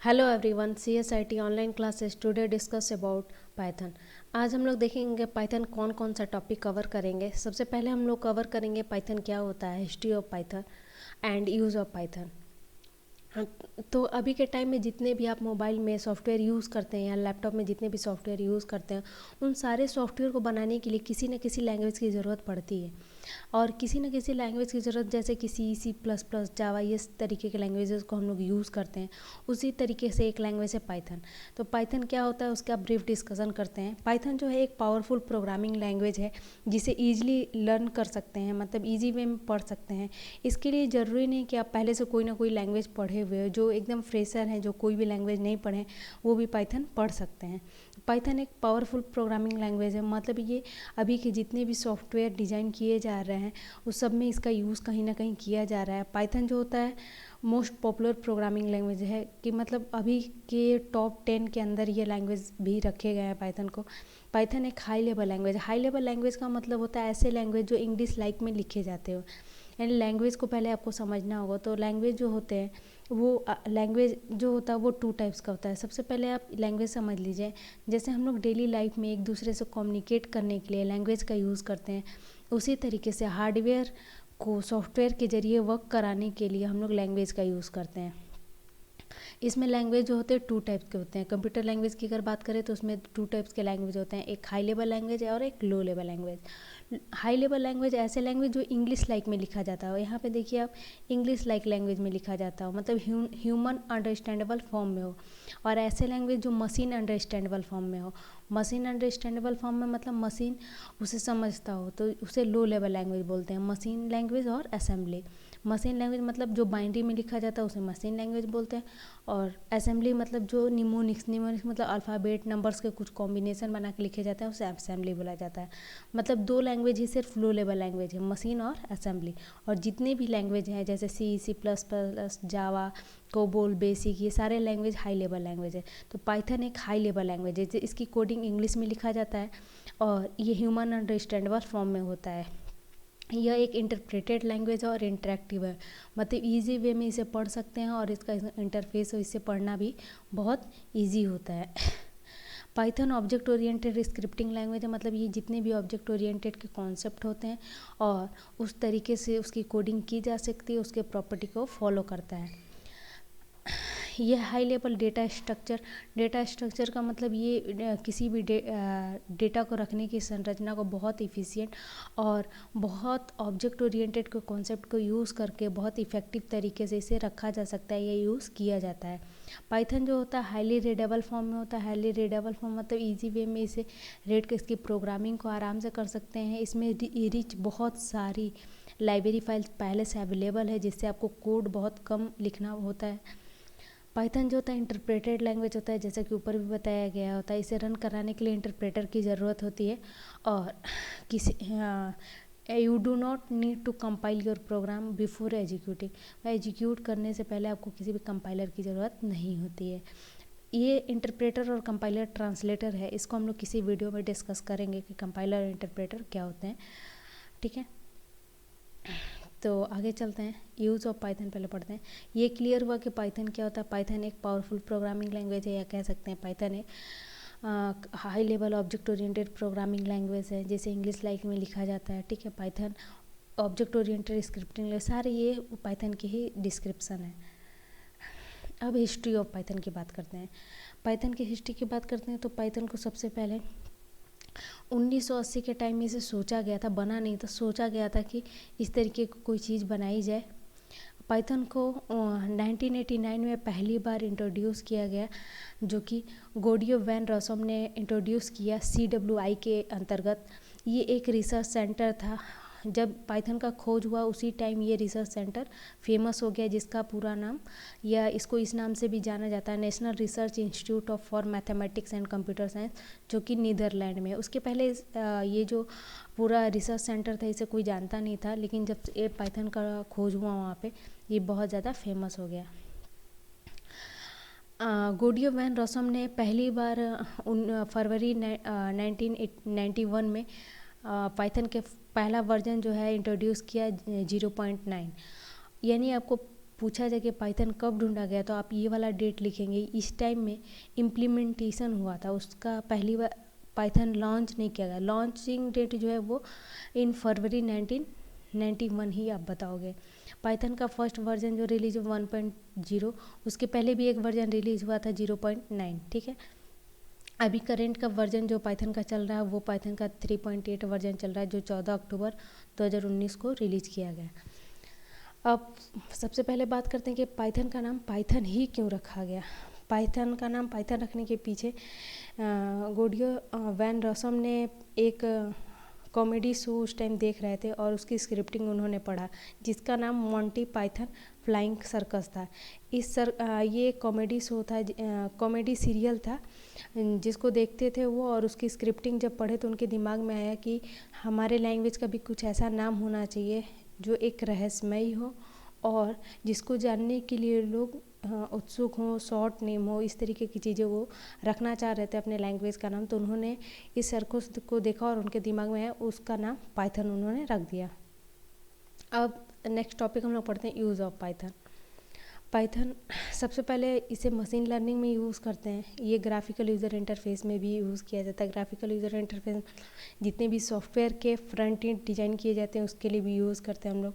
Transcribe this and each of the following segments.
Hello everyone, CSIT online classes today discuss about Python. आज हम लोग देखेंगे पाइथन कौन कौन सा टॉपिक कवर करेंगे। सबसे पहले हम लोग कवर करेंगे पाइथन क्या होता है, history of Python and use of Python. तो अभी के टाइम में जितने भी आप मोबाइल में सॉफ्टवेयर यूज़ करते हैं या लैपटॉप में जितने भी सॉफ्टवेयर यूज़ करते हैं, उन सारे सॉफ्टवेयर को बनाने के लिए किसी न किसी लैंग्वेज की ज़रूरत पड़ती है। और किसी न किसी लैंग्वेज की ज़रूरत, जैसे कि C++, जावा, ये तरीके के लैंग्वेजेस को हम लोग यूज़ करते हैं। उसी तरीके से एक लैंग्वेज है पाइथन। तो पाइथन क्या होता है उसका ब्रीफ डिस्कशन करते हैं। पाइथन जो है एक पावरफुल प्रोग्रामिंग लैंग्वेज है जिसे ईजिली लर्न कर सकते हैं, मतलब ईजी वे में पढ़ सकते हैं। इसके लिए ज़रूरी नहीं कि आप पहले से कोई ना कोई लैंग्वेज पढ़े हुए हो। जो एकदम फ्रेशर हैं, जो कोई भी लैंग्वेज नहीं पढ़े, वो भी पाइथन पढ़ सकते हैं। पाइथन एक पावरफुल प्रोग्रामिंग लैंग्वेज है, मतलब ये अभी के जितने भी सॉफ्टवेयर डिज़ाइन किए जा रहे हैं उस सब में इसका यूज़ कहीं ना कहीं किया जा रहा है। पाइथन जो होता है मोस्ट पॉपुलर प्रोग्रामिंग लैंग्वेज है, कि मतलब अभी के टॉप 10 के अंदर ये लैंग्वेज भी रखे गए हैं पाइथन को। पाइथन एक हाई लेवल लैंग्वेज है। हाई लेवल लैंग्वेज का मतलब होता है ऐसे लैंग्वेज जो इंग्लिश लाइक में लिखे जाते हो। यानी लैंग्वेज को पहले आपको समझना होगा। तो लैंग्वेज जो होते हैं वो लैंग्वेज जो होता है वो 2 टाइप्स का होता है। सबसे पहले आप लैंग्वेज समझ लीजिए। जैसे हम लोग डेली लाइफ में एक दूसरे से कम्युनिकेट करने के लिए लैंग्वेज का यूज़ करते हैं, उसी तरीके से हार्डवेयर को सॉफ्टवेयर के ज़रिए वर्क कराने के लिए हम लोग लैंग्वेज का यूज़ करते हैं। इसमें लैंग्वेज जो होते हैं 2 टाइप्स के होते हैं। कंप्यूटर लैंग्वेज की अगर बात करें तो उसमें 2 टाइप्स के लैंग्वेज होते हैं, एक हाई लेवल लैंग्वेज है और एक low level language. High level language ऐसे लैंग्वेज जो इंग्लिश लाइक में लिखा जाता हो। यहाँ पे देखिए आप, इंग्लिश लाइक लैंग्वेज में लिखा जाता हो, मतलब ह्यूमन अंडरस्टैंडेबल फॉर्म में हो। और ऐसे लैंग्वेज जो मशीन अंडरस्टैंडेबल फॉर्म में हो। मशीन अंडरस्टैंडेबल फॉर्म में मतलब मशीन उसे समझता हो, तो उसे लो लेवल लैंग्वेज बोलते हैं। मशीन लैंग्वेज और असेंबली। मशीन लैंग्वेज मतलब जो बाइनरी में लिखा जाता है उसे मशीन लैंग्वेज बोलते हैं। और असेंबली मतलब जो निमोनिक्स मतलब अल्फ़ाबेट नंबर्स के कुछ कॉम्बिनेशन बना के लिखे जाते हैं, उसे असेंबली बोला जाता है। मतलब 2 लैंग्वेज ही सिर्फ लो लेवल लैंग्वेज है, मशीन और असेंबली। और जितने भी लैंग्वेज हैं जैसे C++, जावा, कोबोल, बेसिक, ये सारे लैंग्वेज हाई लेवल लैंग्वेज है। तो पाइथन एक हाई लेवल लैंग्वेज है। इसकी कोडिंग इंग्लिश में लिखा जाता है और ये ह्यूमन अंडरस्टैंडेबल फॉर्म में होता है। यह एक इंटरप्रेटेड लैंग्वेज है और इंटरेक्टिव है, मतलब इजी वे में इसे पढ़ सकते हैं और इसका इंटरफेस हो, इससे पढ़ना भी बहुत इजी होता है। Python object oriented scripting language है, मतलब ये जितने भी ऑब्जेक्ट ओरिएंटेड के कॉन्सेप्ट होते हैं और उस तरीके से उसकी कोडिंग की जा सकती है, उसके प्रॉपर्टी को फॉलो करता है। यह हाई लेवल डेटा स्ट्रक्चर का मतलब ये किसी भी डेटा को रखने की संरचना को बहुत इफ़िशिएंट और बहुत ऑब्जेक्ट ओरिएंटेड के कॉन्सेप्ट को यूज़ करके बहुत इफ़ेक्टिव तरीके से इसे रखा जा सकता है, ये यूज़ किया जाता है। पाइथन जो होता है हाईली रीडेबल फॉर्म में होता है। हाईली रीडेबल फॉर्म मतलब ईजी वे में इसे रीड कर इसकी प्रोग्रामिंग को आराम से कर सकते हैं। इसमें रिच बहुत सारी लाइब्रेरी फाइल्स पहले से अवेलेबल है, जिससे आपको कोड बहुत कम लिखना होता है। पाइथन जो होता है इंटरप्रेटेड लैंग्वेज होता है, जैसा कि ऊपर भी बताया गया होता है। इसे रन कराने के लिए इंटरप्रेटर की ज़रूरत होती है और किसी you do not need to compile your program before executing. Execute करने से पहले आपको किसी भी कंपाइलर की ज़रूरत नहीं होती है। ये इंटरप्रेटर और कंपाइलर ट्रांसलेटर है, इसको हम लोग किसी वीडियो में डिस्कस करेंगे कि कंपाइलर और इंटरप्रेटर क्या होते हैं। ठीक है, तो आगे चलते हैं। यूज़ ऑफ पाइथन पहले पढ़ते हैं। ये क्लियर हुआ कि पाइथन क्या होता है। पाइथन एक पावरफुल प्रोग्रामिंग लैंग्वेज है, या कह सकते हैं पाइथन एक high level object oriented programming language है, जैसे इंग्लिश लाइक में लिखा जाता है। ठीक है, Python object oriented scripting language, सारे ये पाइथन के ही डिस्क्रिप्शन है। अब हिस्ट्री ऑफ पाइथन की बात करते हैं। पाइथन की हिस्ट्री की बात करते हैं तो पाइथन को सबसे पहले 1980 के टाइम में इसे सोचा गया था, बना नहीं था, सोचा गया था कि इस तरीके की कोई चीज़ बनाई जाए। पाइथन को 1989 में पहली बार इंट्रोड्यूस किया गया, जो कि गोडियो वैन रॉसम ने इंट्रोड्यूस किया CWI के अंतर्गत। ये एक रिसर्च सेंटर था। जब पाइथन का खोज हुआ उसी टाइम ये रिसर्च सेंटर फेमस हो गया, जिसका पूरा नाम या इसको इस नाम से भी जाना जाता है, national research institute for mathematics and computer science, जो कि नीदरलैंड में है। उसके पहले ये जो पूरा रिसर्च सेंटर था इसे कोई जानता नहीं था, लेकिन जब ये पाइथन का खोज हुआ वहाँ पे ये बहुत ज़्यादा फेमस हो गया। गोडियो वैन रॉसम ने पहली बार फरवरी 1991 में पाइथन के पहला वर्जन जो है इंट्रोड्यूस किया 0.9। यानी आपको पूछा जाए कि पाइथन कब ढूंढा गया, तो आप ये वाला डेट लिखेंगे। इस टाइम में इम्प्लीमेंटेशन हुआ था, उसका पहली बार पाइथन लॉन्च नहीं किया गया। लॉन्चिंग डेट जो है वो इन फरवरी 1991 ही आप बताओगे। पाइथन का फर्स्ट वर्जन जो रिलीज हुआ 1.0, उसके पहले भी एक वर्जन रिलीज हुआ था 0.9, ठीक है। अभी करेंट का वर्जन जो पाइथन का चल रहा है वो पाइथन का 3.8 वर्जन चल रहा है, जो 14 अक्टूबर 2019 को रिलीज किया गया। अब सबसे पहले बात करते हैं कि पाइथन का नाम पाइथन ही क्यों रखा गया। पाइथन का नाम पाइथन रखने के पीछे गोडियो वैन रॉसम ने एक कॉमेडी शो उस टाइम देख रहे थे और उसकी स्क्रिप्टिंग उन्होंने पढ़ा, जिसका नाम मोंटी पाइथन फ्लाइंग सर्कस था। ये कॉमेडी शो था, कॉमेडी सीरियल था, जिसको देखते थे वो, और उसकी स्क्रिप्टिंग जब पढ़े तो उनके दिमाग में आया कि हमारे लैंग्वेज का भी कुछ ऐसा नाम होना चाहिए जो एक रहस्यमयी हो और जिसको जानने के लिए लोग उत्सुक हों, शॉर्ट नेम हो, इस तरीके की चीज़ें वो रखना चाह रहे थे अपने लैंग्वेज का नाम। तो उन्होंने इस सर्कस को देखा और उनके दिमाग में आया, उसका नाम पाइथन उन्होंने रख दिया। अब नेक्स्ट टॉपिक हम लोग पढ़ते हैं यूज़ ऑफ पाइथन। पाइथन सबसे पहले इसे मशीन लर्निंग में यूज़ करते हैं। ये ग्राफिकल यूज़र इंटरफेस में भी यूज़ किया जाता है। ग्राफिकल यूज़र इंटरफेस जितने भी सॉफ्टवेयर के फ्रंट एंड डिज़ाइन किए जाते हैं उसके लिए भी यूज़ करते हैं हम लोग।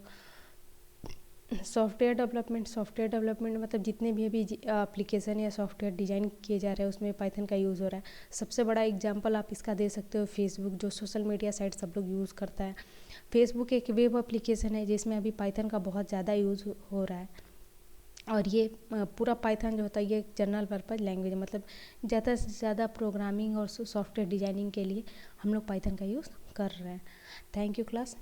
सॉफ्टवेयर डेवलपमेंट मतलब जितने भी अभी एप्लीकेशन या सॉफ्टवेयर डिज़ाइन किए जा रहे हैं उसमें पाइथन का यूज़ हो रहा है। सबसे बड़ा एग्जांपल आप इसका दे सकते हो फेसबुक, जो सोशल मीडिया साइट सब लोग यूज़ करता है। फेसबुक एक वेब एप्लीकेशन है जिसमें अभी पाइथन का बहुत ज़्यादा यूज़ हो रहा है। और ये पूरा पाइथन जो होता है ये जनरल पर्पज़ लैंग्वेज है, मतलब ज़्यादा से ज़्यादा प्रोग्रामिंग और सॉफ्टवेयर डिज़ाइनिंग के लिए हम लोग पाइथन का यूज़ कर रहे हैं। Thank you class.